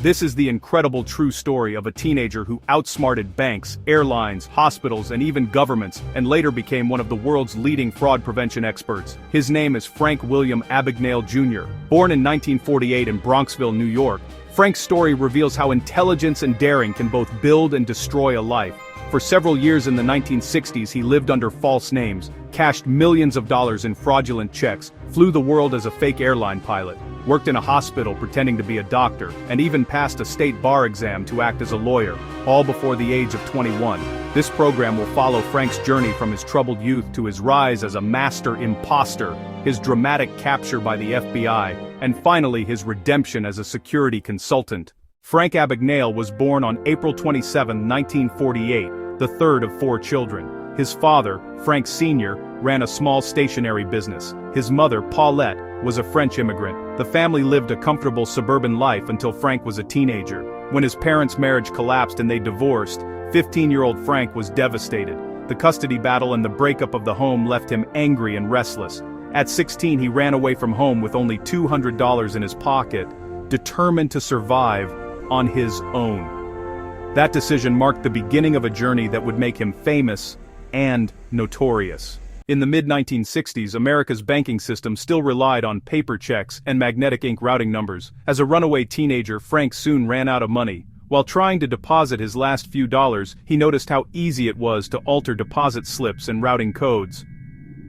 This is the incredible true story of a teenager who outsmarted banks, airlines, hospitals, and even governments, and later became one of the world's leading fraud prevention experts. His name is Frank William Abagnale Jr. Born in 1948 in Bronxville, New York, Frank's story reveals how intelligence and daring can both build and destroy a life. For several years in the 1960s he lived under false names, cashed millions of dollars in fraudulent checks, flew the world as a fake airline pilot, worked in a hospital pretending to be a doctor, and even passed a state bar exam to act as a lawyer, all before the age of 21. This program will follow Frank's journey from his troubled youth to his rise as a master imposter, his dramatic capture by the FBI, and finally his redemption as a security consultant. Frank Abagnale was born on April 27, 1948, the third of 4 children. His father, Frank Sr., ran a small stationery business. His mother, Paulette, was a French immigrant. The family lived a comfortable suburban life until Frank was a teenager. When his parents' marriage collapsed and they divorced, 15-year-old Frank was devastated. The custody battle and the breakup of the home left him angry and restless. At 16 he ran away from home with only $200 in his pocket, determined to survive on his own. That decision marked the beginning of a journey that would make him famous and notorious. In the mid-1960s, America's banking system still relied on paper checks and magnetic ink routing numbers. As a runaway teenager, Frank soon ran out of money. While trying to deposit his last few dollars, he noticed how easy it was to alter deposit slips and routing codes.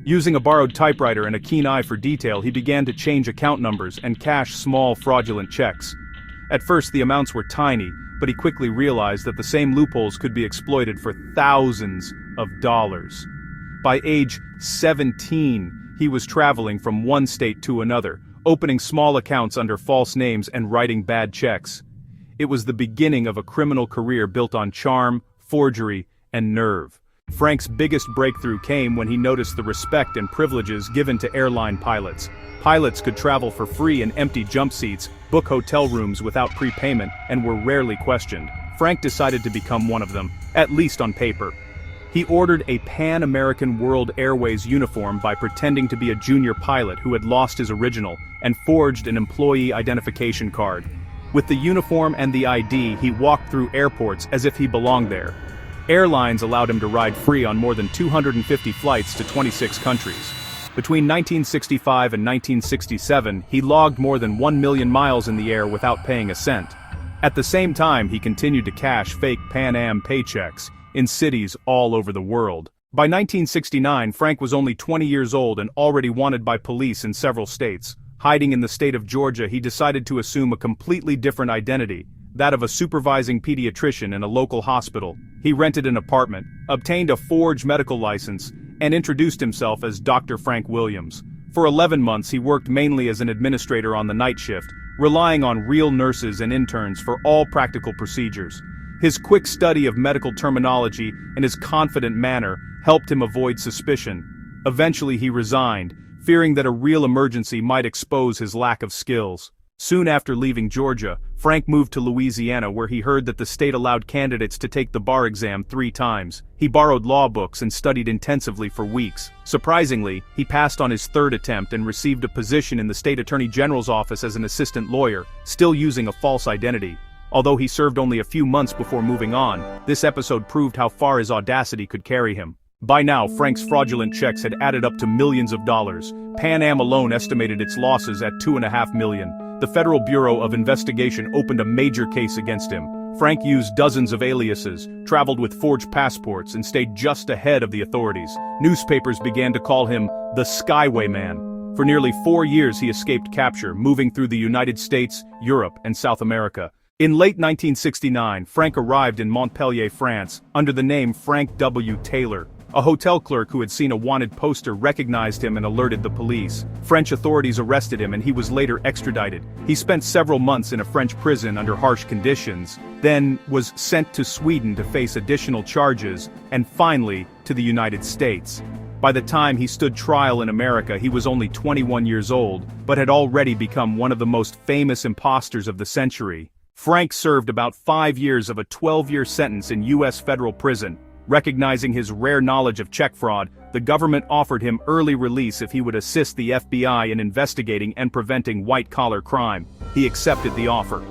Using a borrowed typewriter and a keen eye for detail, he began to change account numbers and cash small fraudulent checks. At first the amounts were tiny, but he quickly realized that the same loopholes could be exploited for thousands of dollars. By age 17, he was traveling from one state to another, opening small accounts under false names and writing bad checks. It was the beginning of a criminal career built on charm, forgery, and nerve. Frank's biggest breakthrough came when he noticed the respect and privileges given to airline pilots. Pilots could travel for free in empty jump seats, book hotel rooms without prepayment, and were rarely questioned. Frank decided to become one of them, at least on paper. He ordered a Pan-American World Airways uniform by pretending to be a junior pilot who had lost his original, and forged an employee identification card. With the uniform and the ID, he walked through airports as if he belonged there. Airlines allowed him to ride free on more than 250 flights to 26 countries. Between 1965 and 1967, he logged more than 1 million miles in the air without paying a cent. At the same time, he continued to cash fake Pan Am paychecks in cities all over the world. By 1969, Frank was only 20 years old and already wanted by police in several states. Hiding in the state of Georgia, he decided to assume a completely different identity, that of a supervising pediatrician in a local hospital. He rented an apartment, obtained a forged medical license, and introduced himself as Dr. Frank Williams. For 11 months he worked mainly as an administrator on the night shift, relying on real nurses and interns for all practical procedures. His quick study of medical terminology and his confident manner helped him avoid suspicion. Eventually he resigned, fearing that a real emergency might expose his lack of skills. Soon after leaving Georgia, Frank moved to Louisiana where he heard that the state allowed candidates to take the bar exam 3 times. He borrowed law books and studied intensively for weeks. Surprisingly, he passed on his 3rd attempt and received a position in the state attorney general's office as an assistant lawyer, still using a false identity. Although he served only a few months before moving on, this episode proved how far his audacity could carry him. By now, Frank's fraudulent checks had added up to millions of dollars. Pan Am alone estimated its losses at $2.5 million. The Federal Bureau of Investigation opened a major case against him. Frank used dozens of aliases, traveled with forged passports, and stayed just ahead of the authorities. Newspapers began to call him the Skyway Man. For nearly 4 years he escaped capture, moving through the United States, Europe, and South America. In late 1969, Frank arrived in Montpellier, France, under the name Frank W. Taylor. A hotel clerk who had seen a wanted poster recognized him and alerted the police. French authorities arrested him and he was later extradited. He spent several months in a French prison under harsh conditions, then was sent to Sweden to face additional charges, and finally, to the United States. By the time he stood trial in America, he was only 21 years old, but had already become one of the most famous imposters of the century. Frank served about 5 years of a 12-year sentence in U.S. federal prison. Recognizing his rare knowledge of check fraud, the government offered him early release if he would assist the FBI in investigating and preventing white-collar crime. He accepted the offer.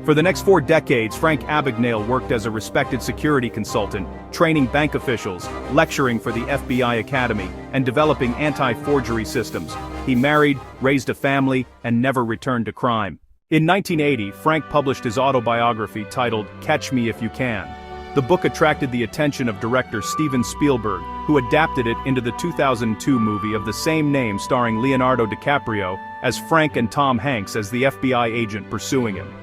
For the next 4 decades, Frank Abagnale worked as a respected security consultant, training bank officials, lecturing for the FBI Academy, and developing anti-forgery systems. He married, raised a family, and never returned to crime. In 1980, Frank published his autobiography titled Catch Me If You Can. The book attracted the attention of director Steven Spielberg, who adapted it into the 2002 movie of the same name starring Leonardo DiCaprio as Frank and Tom Hanks as the FBI agent pursuing him.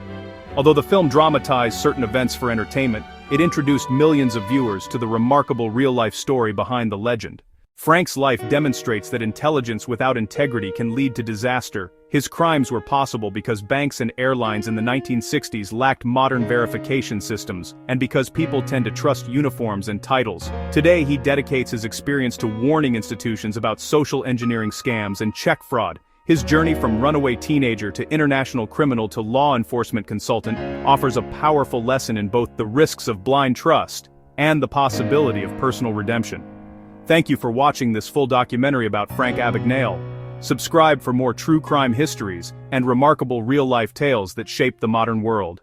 Although the film dramatized certain events for entertainment, it introduced millions of viewers to the remarkable real-life story behind the legend. Frank's life demonstrates that intelligence without integrity can lead to disaster. His crimes were possible because banks and airlines in the 1960s lacked modern verification systems, and because people tend to trust uniforms and titles. Today he dedicates his experience to warning institutions about social engineering scams and check fraud. His journey from runaway teenager to international criminal to law enforcement consultant offers a powerful lesson in both the risks of blind trust and the possibility of personal redemption. Thank you for watching this full documentary about Frank Abagnale. Subscribe for more true crime histories and remarkable real-life tales that shape the modern world.